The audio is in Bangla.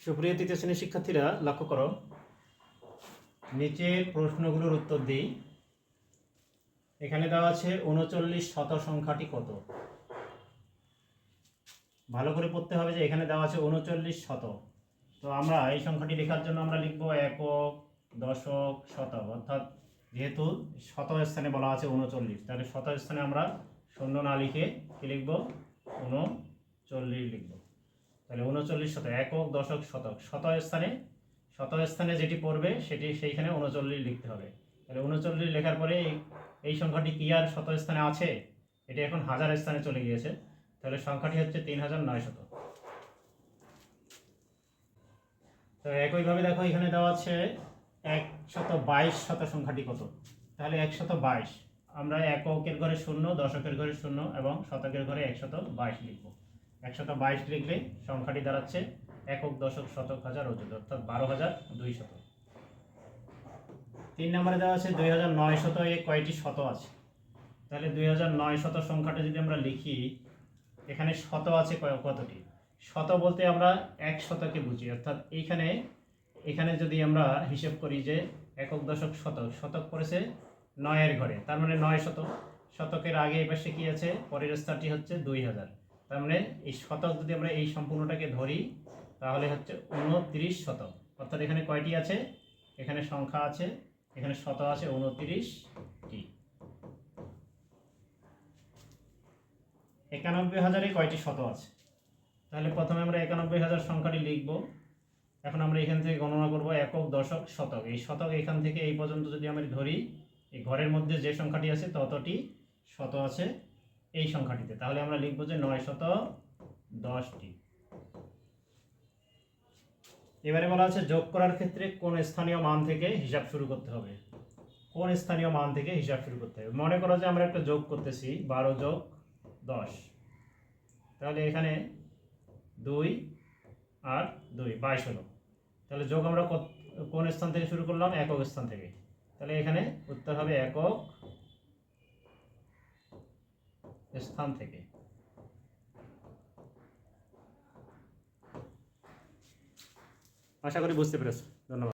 সুপ্রিয় তৃতীয় শ্রেণীর শিক্ষার্থীরা লক্ষ্য করো, নিচের প্রশ্নগুলোর উত্তর দিই। এখানে দেওয়া আছে 39 শত সংখ্যাটি কত। ভালো করে পড়তে হবে যে এখানে দেওয়া আছে 39 শত। তো আমরা এই সংখ্যাটি লেখার জন্য আমরা লিখব একক, দশক, শতক, অর্থাৎ যেহেতু শত স্থানে বলা আছে 39, তাহলে শত স্থানে আমরা শূন্য না লিখে কি লিখব, 39 লিখব। তাহলে 39 শত, একক, দশক, শতক, শত স্থানে যেটি পড়বে সেটি সেইখানে 39 লিখতে হবে। তাহলে 39 লেখার পরে এই সংখ্যাটি কি আর শত স্থানে আছে? এটি এখন হাজার স্থানে চলে গিয়েছে। তাহলে সংখ্যাটি হচ্ছে 3900। তো একইভাবে দেখো এখানে দেওয়া আছে 122 শত সংখ্যাটি কত। তাহলে 122 আমরা এককের ঘরে 0, দশকের ঘরে 0 এবং শতকের ঘরে 122 লিখব। 122 লিখলে সংখ্যাটি দাঁড়াচ্ছে একক, দশক, শতক, হাজার, অযুত, অর্থাৎ 12,200। 3 নম্বরে দেওয়া আছে 2900 এ কয়টি শত আছে। তাহলে 2900 সংখ্যাটা যদি আমরা লিখি, এখানে শত আছে কতটি? শত বলতে আমরা 1 শতকে বুঝি, অর্থাৎ এখানে যদি আমরা হিসেব করি যে একক, দশক, শতক, শতক পড়েছে 9 এর ঘরে, তার মানে 9 শতক। শতকের আগে এই পাশে কি আছে? পরের স্থানটি হচ্ছে 2000। তার মানে এই শতক যদি আমরা এই সম্পূর্ণটাকে ধরি তাহলে হচ্ছে 29 শতক। অর্থাৎ এখানে কয়টি আছে? এখানে সংখ্যা আছে, এখানে শত আছে 29টি। 91,000-এ কয়টি শত আছে? তাহলে প্রথমে আমরা 91,000 সংখ্যাটি লিখব। এখন আমরা এখান থেকে গণনা করব একক, দশক, শতক। এই শতক এখান থেকে এই পর্যন্ত যদি আমরা ধরি, এই ঘরের মধ্যে যে সংখ্যাটি আছে ততটি শত আছে এই সংখ্যাটিতে। তাহলে আমরা লিখব যে 910টি। এবারে বলা আছে যোগ করার ক্ষেত্রে কোন স্থানীয় মান থেকে হিসাব শুরু করতে হবে। কোন স্থানীয় মান থেকে হিসাব শুরু করতে হবে? মনে করো যে আমরা একটা যোগ করতেছি, 12 যোগ 10। তাহলে এখানে 2 আর 2 22 হলো। তাহলে যোগ আমরা কোন স্থান থেকে শুরু করলাম? একক স্থান থেকে। তাহলে এখানে উত্তর হবে একক স্থান থেকে। আশা করি বুঝতে পেরেছো। ধন্যবাদ।